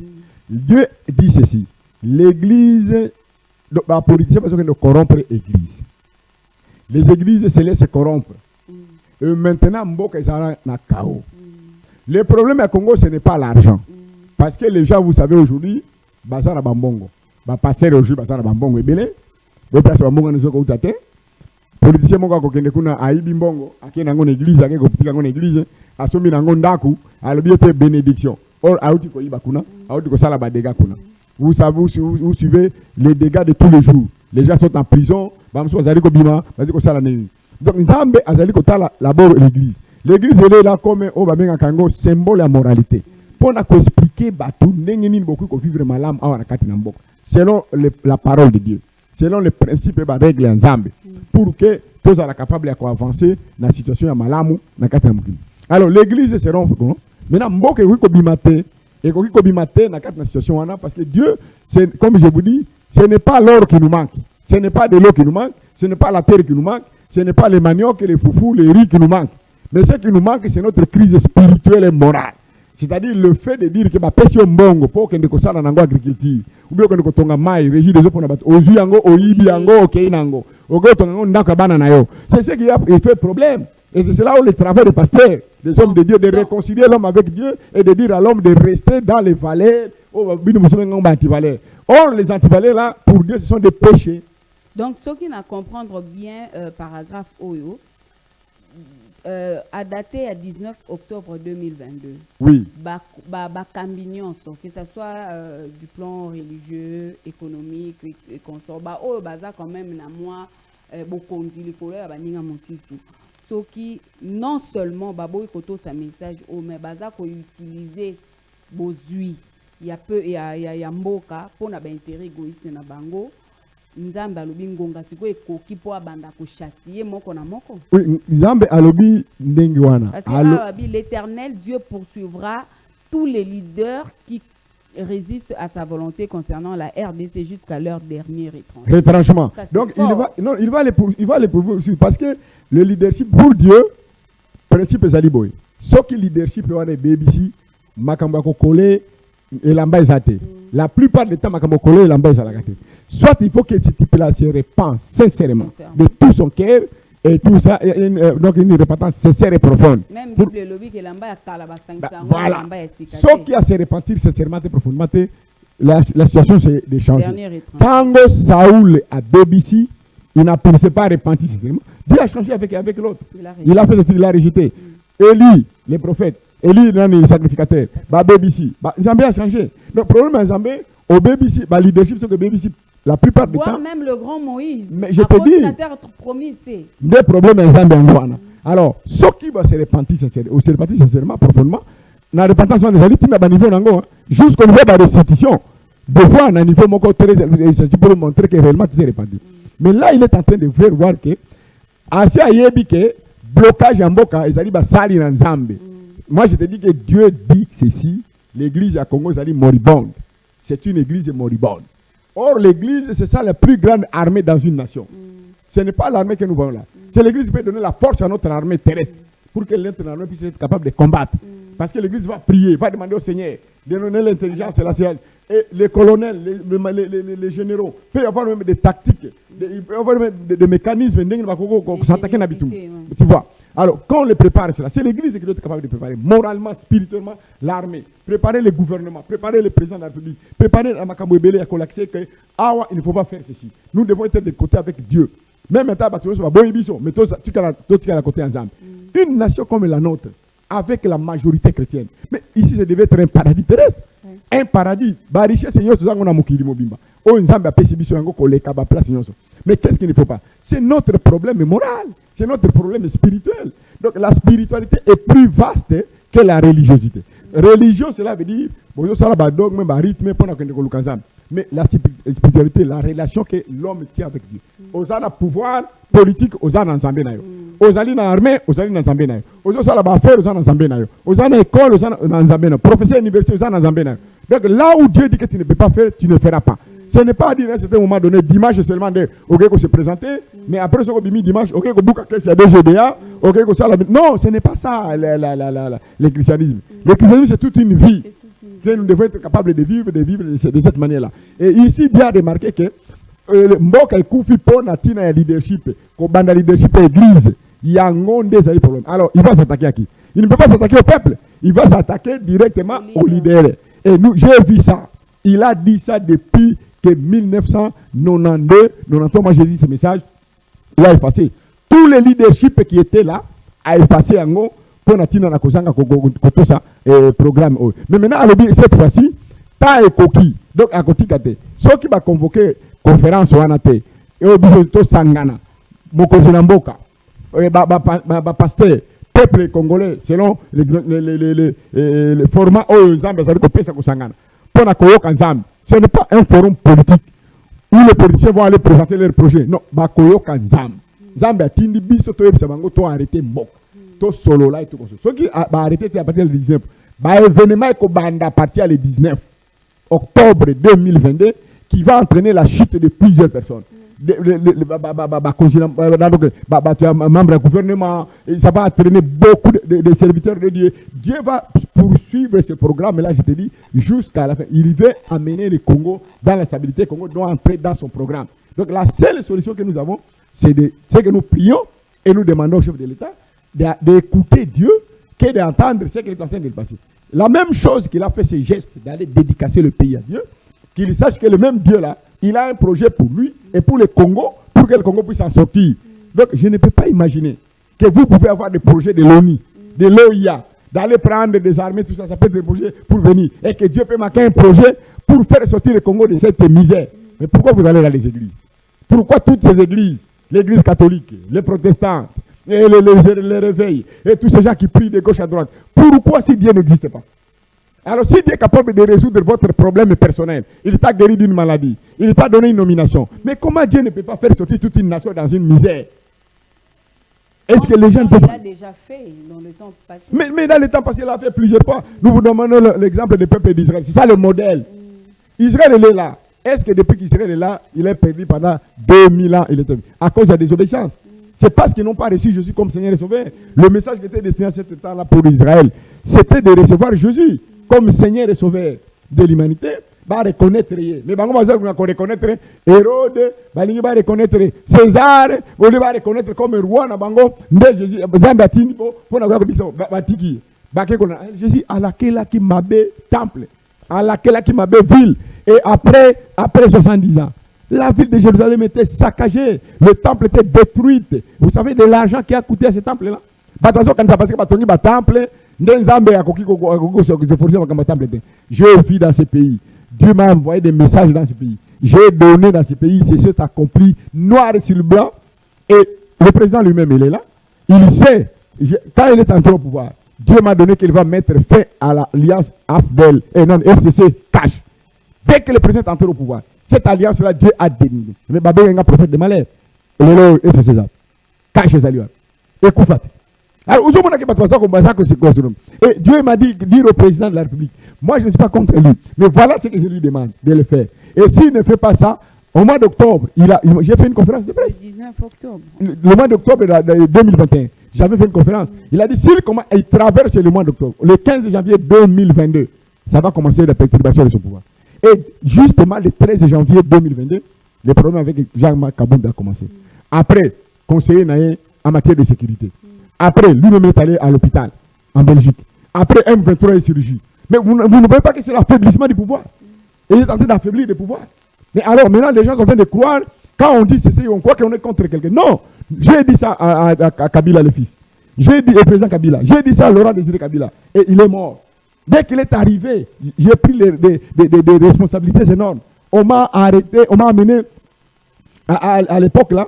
Dieu dit ceci. L'Église, la politique, parce que de corrompre l'Église. Les églises se laissent corrompre. Et maintenant, Mboka est na chaos. Le problème à Congo, ce n'est pas l'argent. Parce que les gens, vous savez, aujourd'hui, Bazara Bambongo. Passer aujourd'hui, Bazara Bambongo est belé. Vous placez Bambongo nous avons été. Politicien Monga Kokende Kuna Aïbi Mbongo, à qui n'a une église, à qui n'a une église, à son minangon d'aku, à l'objet bénédiction. Or, à outi ko ibakuna, à outi ko salaba dégâts kuna. Vous savez, vous suivez les dégâts de tous les jours. Les gens sont en prison. Donc, Nzambe azali kotala d'abord l'église. L'église est là comme un symbole de la moralité. Pour expliquer vivre malam selon la parole de Dieu, selon les principes et les règles de Nzambe, pour que tous soient capables d'avancer dans la situation de malamu. Alors, l'église sera maintenant mboke bimate. Et quand on bimate dans la situation parce que Dieu, comme je vous dis, ce n'est pas l'or qui nous manque, ce n'est pas de l'eau qui nous manque, ce n'est pas la terre qui nous manque, ce n'est pas les maniocs, les foufous, les riz qui nous manquent. Mais ce qui nous manque, c'est notre crise spirituelle et morale. C'est-à-dire le fait de dire que ma passion bongo pour que nous soyons dans l'agriculture, ou bien que nous soyons dans la régie des autres, aux Zuyango, aux Ibiango, aux Keinango, aux Gotongo, c'est ce qui a fait problème. Et c'est là où le travail des pasteurs, des hommes de Dieu, de réconcilier l'homme avec Dieu et de dire à l'homme de rester dans les valeurs. Or, les antivaleurs là, pour Dieu, ce sont des péchés. Donc, ceux qui n'ont comprendre bien paragraphe Oyo, a daté à 19 octobre 2022. Oui. Que ce soit du plan religieux, économique, et consort. Oyo baza quand même na moi bokondi likolo ya baninga mosusu soki non seulement baboyi kotosa message mais baza koutiliser bozwi ya peu ya mboka mpona baintérêt égoïste na bango nzambe alobi ngonga sikoyo ekoki mpo abanda koshatie moko na moko. Oui, nzambe alobi ndenge wana. Parce que l'Éternel Dieu poursuivra tous les leaders qui résistent à sa volonté concernant la RDC jusqu'à leur dernier retranchement. Donc il va les poursuivre parce que le leadership pour Dieu principe ezali boy. Soki leadership wana BBC makambo kokole elamba ezate. La plupart du temps makambo kokole elamba ezalaka te. Soit il faut que ce type-là se répand sincèrement de tout son cœur et tout ça, donc une repentance sincère et profonde. Même Bible le lobby que l'amba ya kala ba sanction, voilà. Sauf qui a se repentir sincèrement et profondément, la situation s'est changée. Tango Saoul à BBC, il n'a pas repenti sincèrement. Dieu a changé avec l'autre. Il a fait ce qu'il a rejeté. Élie, les prophètes, Élie, les sacrificateurs, BBC, Zambé a changé. Le problème est Zambé, au BBC, leadership, c'est que BBC. La plupart du temps. Même le grand Moïse. Mais je te dis. Des problèmes en Zambie. Alors, ceux qui vont se repentir sincèrement, profondément, la repentance va aller à niveau nango, jusqu'au niveau de la restitution. Des fois, à un niveau pour montrer que réellement tu t'es repenti. Mais là, il est en train de faire voir que, Asia Yebi que blocage en Boka, ils arrivent à salir en Zambie. Moi, je te dis que Dieu dit ceci, l'église à Congo, c'est moribonde. C'est une église moribonde. Or, l'église, c'est ça la plus grande armée dans une nation. Ce n'est pas l'armée que nous voyons là. C'est l'église qui peut donner la force à notre armée terrestre pour que notre armée puisse être capable de combattre. Parce que l'église va prier, va demander au Seigneur de donner l'intelligence et la science. Et les colonels, les généraux, peuvent avoir même des tactiques, il peut y avoir même des mécanismes pour s'attaquer à l'habitum. Tu vois. Alors, quand on les prépare, c'est l'église qui doit être capable de préparer moralement, spirituellement l'armée, préparer le gouvernement, préparer le président de la République, préparer la Makambo Ebele à Kolaxé que il ne faut pas faire ceci. Nous devons être de côté avec Dieu. Même maintenant, mais tu es à côté ensemble. Une nation comme la nôtre, avec la majorité chrétienne. Mais ici, ça devait être un paradis terrestre. Un paradis. Mais qu'est-ce qu'il ne faut pas? C'est notre problème moral. C'est notre problème spirituel. Donc la spiritualité est plus vaste que la religiosité. Religion, cela veut dire, mais la spiritualité, la relation que l'homme tient avec Dieu. Aux a pouvoir politique, aux a ensemble nayo. Aux a l'armée, aux a ensemble nayo. Aux a la affaire, aux a ensemble nayo. Aux a l'école, aux a ensemble nayo. Professeur université, aux a ensemble nayo. Donc là où Dieu dit que tu ne peux pas faire, tu ne feras pas. Ce n'est pas à dire à un certain moment donné, dimanche seulement, ok, qu'on se présenter, mais après ce qu'on dit dimanche, ok, qu'on boucle il y a des GBA, ok, qu'on ça. Non, ce n'est pas ça le christianisme. Le christianisme, c'est toute une vie. Nous devons être capables de vivre de cette manière-là. Et ici, bien remarqué que Mboka et Koufi pour Natina leadership, Kobanda leadership église, il y a un des problèmes. Alors, il va s'attaquer à qui? Il ne peut pas s'attaquer au peuple, il va s'attaquer directement aux leaders. Et nous, j'ai vu ça. Il a dit ça depuis que 1992, moi j'ai dit ce message, il a effacé. Tous les leaderships qui étaient là, a effacé en gros pour Natina Nakozanga Kotosa programme. Mais maintenant, cette fois-ci, pas un coquille. Donc, à côté de ceux qui va convoquer conférence ou anate, et au biseau Sangana, Mokozi Namboka, pasteur, peuple congolais, selon le format où Zambia s'est coupé sa Sangana. Pour la Koyok en Zambie, ce n'est pas un forum politique où les politiciens vont aller présenter leurs projets. Non, Bakoyok en Zambie. Zambia, Tindi, Biso, Toyeb, Sabango, to arrêté Mbok. To solo là et tout comme ça. Ceux qui ont arrêté à partir du 19, l'événement est à partir du 19 octobre 2022 qui va entraîner la chute de plusieurs personnes. Membres du gouvernement, ça va entraîner beaucoup de serviteurs de Dieu. Dieu va poursuivre ce programme, là je te dis, jusqu'à la fin. Il veut amener le Congo dans la stabilité. Le Congo doit entrer dans son programme. Donc la seule solution que nous avons, c'est que nous prions et nous demandons au chef de l'État d'écouter Dieu que d'entendre ce qu'il est en train de passer. La même chose qu'il a fait ses gestes d'aller dédicacer le pays à Dieu, qu'il sache que le même Dieu là, il a un projet pour lui et pour le Congo, pour que le Congo puisse en sortir. Donc je ne peux pas imaginer que vous pouvez avoir des projets de l'ONU, de l'OIA, d'aller prendre des armées, tout ça, ça peut être des projets pour venir. Et que Dieu peut marquer un projet pour faire sortir le Congo de cette misère. Mais pourquoi vous allez dans les églises? Pourquoi toutes ces églises l'église catholique, les protestants, et les réveils, et tous ces gens qui prient de gauche à droite. Pourquoi si Dieu n'existe pas? Alors si Dieu est capable de résoudre votre problème personnel, il t'a guéri d'une maladie, il t'a donné une nomination, mais comment Dieu ne peut pas faire sortir toute une nation dans une misère? Est-ce que les gens ne peuvent pas? Il l'a déjà fait dans le temps passé. Mais dans le temps passé, il l'a fait plusieurs fois. Nous vous demandons l'exemple du peuple d'Israël. C'est ça le modèle. Israël est là. Est-ce que depuis qu'Israël est là, il est perdu pendant 2000 ans? Il était à cause de la désobéissance. C'est parce qu'ils n'ont pas reçu Jésus comme Seigneur et Sauveur. Le message qui était destiné à cet temps-là pour Israël, c'était de recevoir Jésus comme Seigneur et Sauveur de l'humanité. Va reconnaître, mais on va reconnaître Hérode, va reconnaître César, on va reconnaître comme roi na bango Jésus Zambatini pour avoir batiki baké qu'on a Jésus à laquelle qui m'abé temple, à laquelle qui m'abé ville, et après 70 ans la ville de Jérusalem était saccagée, le temple était détruit. Vous savez de l'argent qui a coûté à ce temple là. Batazo quand parce que batongi ba temple ndenzambe ya kokiko se forcer comme temple. Je vis dans ce pays. Dieu m'a envoyé des messages dans ce pays. J'ai donné dans ce pays, c'est ce qui accompli, noir sur le blanc. Et le président lui-même, il est là. Il sait, quand il est entré au pouvoir, Dieu m'a donné qu'il va mettre fin à l'alliance AFDEL, et non FCC cash. Dès que le président est entré au pouvoir, cette alliance-là, Dieu a dénié. Mais Babé est un prophète de malheur. Et le FCC ça. Cash les alliances. Et Koufat. Alors, et Dieu m'a dit, dire au président de la République, moi je ne suis pas contre lui, mais voilà ce que je lui demande de le faire. Et s'il ne fait pas ça, au mois d'octobre, j'ai fait une conférence de presse. Le 19 octobre. Le mois d'octobre de 2021, j'avais fait une conférence. Il a dit, il traverse le mois d'octobre, le 15 janvier 2022, ça va commencer la perturbation de son pouvoir. Et justement, le 13 janvier 2022, le problème avec Jean-Marc Kabounda a commencé. Après, conseiller Naé en matière de sécurité. Après, lui-même est allé à l'hôpital, en Belgique. Après, M23 est chirurgie. Mais vous ne voyez pas que c'est l'affaiblissement du pouvoir. Et il est en train d'affaiblir le pouvoir. Mais alors, maintenant, les gens sont en train de croire, quand on dit ceci, on croit qu'on est contre quelqu'un. Non, j'ai dit ça à Kabila, le fils. J'ai dit au président Kabila. J'ai dit ça à Laurent Désiré Kabila. Et il est mort. Dès qu'il est arrivé, j'ai pris des responsabilités énormes. On m'a arrêté, on m'a amené à l'époque là.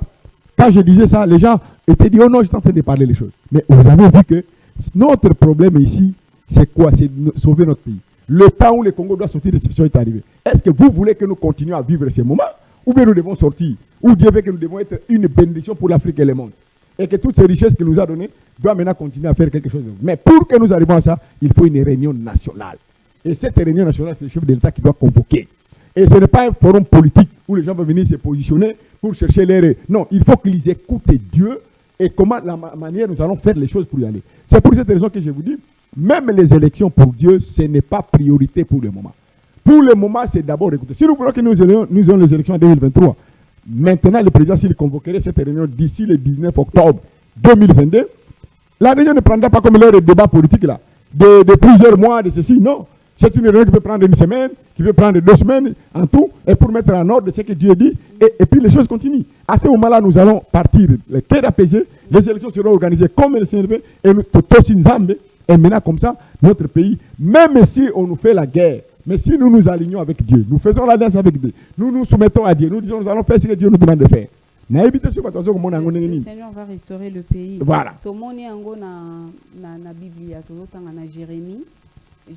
Quand je disais ça, les gens étaient dit, oh non, je suis en train de parler les choses. Mais vous avez vu que notre problème ici, c'est quoi? C'est de sauver notre pays. Le temps où le Congo doit sortir de cette situation est arrivé. Est-ce que vous voulez que nous continuions à vivre ces moments? Ou bien nous devons sortir? Ou Dieu veut que nous devons être une bénédiction pour l'Afrique et le monde? Et que toutes ces richesses qu'il nous a données doivent maintenant continuer à faire quelque chose. Mais pour que nous arrivions à ça, il faut une réunion nationale. Et cette réunion nationale, c'est le chef de l'État qui doit convoquer. Et ce n'est pas un forum politique où les gens vont venir se positionner pour chercher l'erreur. Non, il faut qu'ils écoutent Dieu et comment la manière nous allons faire les choses pour y aller. C'est pour cette raison que je vous dis, même les élections pour Dieu, ce n'est pas priorité pour le moment. Pour le moment, c'est d'abord écouter. Si nous voulons que nous ayons les élections en 2023, maintenant le président, s'il convoquerait cette réunion d'ici le 19 octobre 2022, la réunion ne prendra pas comme l'heure de débat politique là, de plusieurs mois, de ceci, non. C'est une réunion qui peut prendre une semaine, qui peut prendre 2 semaines en tout, et pour mettre en ordre ce que Dieu dit, et puis les choses continuent. À ce moment-là, nous allons partir, le cœur apaisé, les élections seront organisées comme le Seigneur veut, et nous, et maintenant comme ça, notre pays, même si on nous fait la guerre, mais si nous nous alignons avec Dieu, nous faisons l'alliance avec Dieu, nous nous soumettons à Dieu, nous disons nous allons faire ce que Dieu nous demande de faire. Le Seigneur va restaurer le pays. Voilà. Tout le monde est en na Bible, tout le temps na Jérémie.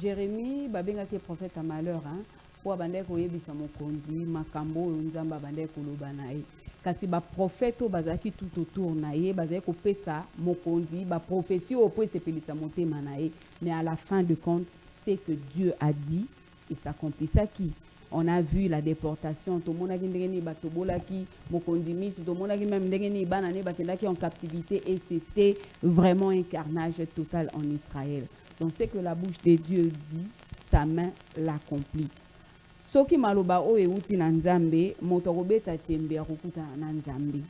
Jérémie, babengaki prophète à malheur, hein. Pour bandé ko yebisa mokonzi, makambo nzamba bandé ko loba na ye. Kasi ba prophète o bazaki tout autour na ye, bazaki ko pesa mokonzi, ba prophétie au point sepelisa motema na ye. Mais à la fin de compte, c'est que Dieu a dit et s'accomplit ça qui. On a vu la déportation, tout le monde a vu ndengeni batobolaki, mokonzi mis, tout le monde a vu même ndengeni banane bakendaki en captivité et c'était vraiment un carnage total en Israël. Donc c'est que la bouche de Dieu dit, sa main l'accomplit. Soki maloba o euti na nzambe, moto kobeta tembe ya kokuta na nzambe.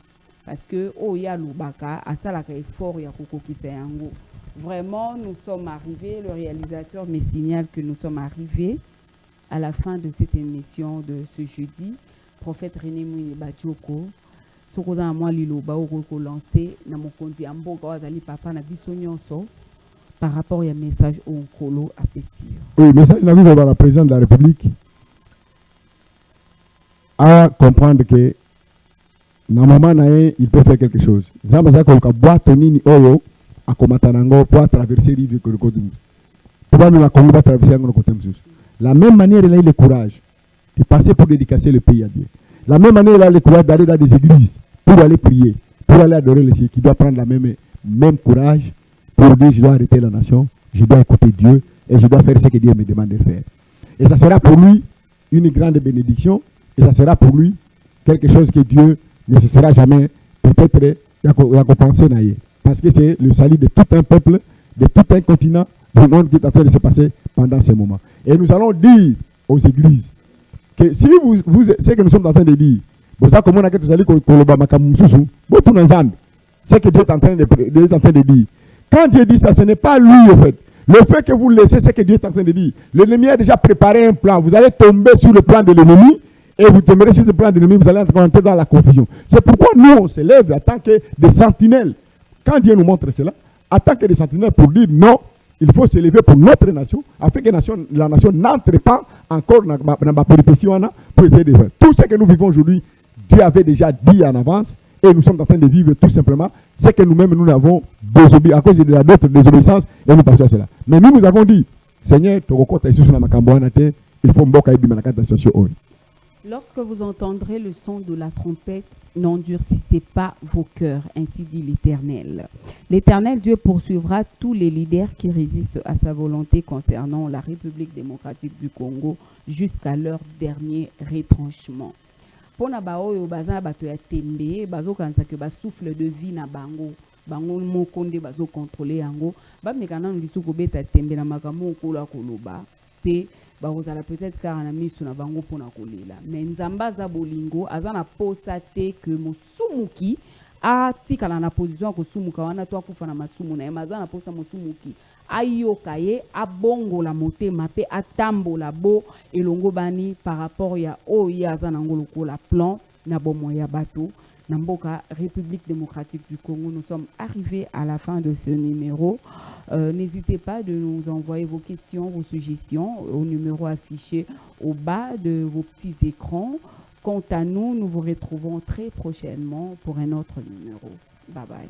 Parce que o ya lubaka asalaka effort ya kokokisa yango. Vraiment, nous sommes arrivés, le réalisateur me signale que nous sommes arrivés à la fin de cette émission de ce jeudi. Prophète René Mouye Bachoko, sokoza moi liloba o ko lancer na mokonzi amboka wazali papa na biso nyonso. Par rapport au message au Nkolo à Pessir. Oui, le message n'a vu la présidente de la République à comprendre que il peut faire quelque chose. Zamba ko boîte tonini oyo akomatanango pour traverser rive que le côté. Pour nous la Congo va traverser le côté. La même manière il a le courage de passer pour dédicacer le pays à Dieu. La même manière il a le courage d'aller dans des églises pour aller prier, pour aller adorer le Seigneur, qui doit prendre la même courage pour dire je dois arrêter la nation, je dois écouter Dieu et je dois faire ce que Dieu me demande de faire. Et ça sera pour lui une grande bénédiction et ça sera pour lui quelque chose que Dieu ne cessera jamais peut-être à penser naïe. Parce que c'est le salut de tout un peuple, de tout un continent du monde qui est en train de se passer pendant ces moments. Et nous allons dire aux églises que si ce que nous sommes en train de dire, c'est que Dieu est en train de dire. Quand Dieu dit ça, ce n'est pas lui en fait. Le fait que vous laissez ce que Dieu est en train de dire. L'ennemi a déjà préparé un plan. Vous allez tomber sur le plan de l'ennemi et vous tomberez sur le plan de l'ennemi, vous allez entrer dans la confusion. C'est pourquoi nous, on se lève en tant que des sentinelles. Quand Dieu nous montre cela, en tant que des sentinelles pour dire non, il faut se lever pour notre nation, afin que la nation n'entre pas encore dans la péripétie pour essayer de faire. Tout ce que nous vivons aujourd'hui, Dieu avait déjà dit en avance, et nous sommes en train de vivre tout simplement ce que nous-mêmes nous avons désobéi à cause de la d'autres désobéissance, et nous passons à cela. Mais nous avons dit, Seigneur, il faut lorsque vous entendrez le son de la trompette, n'endurcissez pas vos cœurs, ainsi dit l'Éternel. L'Éternel Dieu poursuivra tous les leaders qui résistent à sa volonté concernant la République démocratique du Congo jusqu'à leur dernier retranchement. Pona ba oyo baza bato ya tembe bazo kanisa que ba souffle de vie na bango mokonde bazo contrôler yango ba mekana lisuko beta tembe na makambo kola koloba pe ba ozala peut-être car na misu na bango pona kolela mais nzamba za bolingo azana posa te que mosumuki a tikala na position ko sumuka wana to akufa na masumu na mazana posa mosumuki ayoka ye abongola motema pe atambola bo elongo bani par rapport ya oyo azana ngoloko la plan na bomo ya bato na mboka République démocratique du Congo. Nous sommes arrivés à la fin de ce numéro. N'hésitez pas de nous envoyer vos questions, vos suggestions au numéro affiché au bas de vos petits écrans. Quant à nous, nous vous retrouvons très prochainement pour un autre numéro. Bye bye.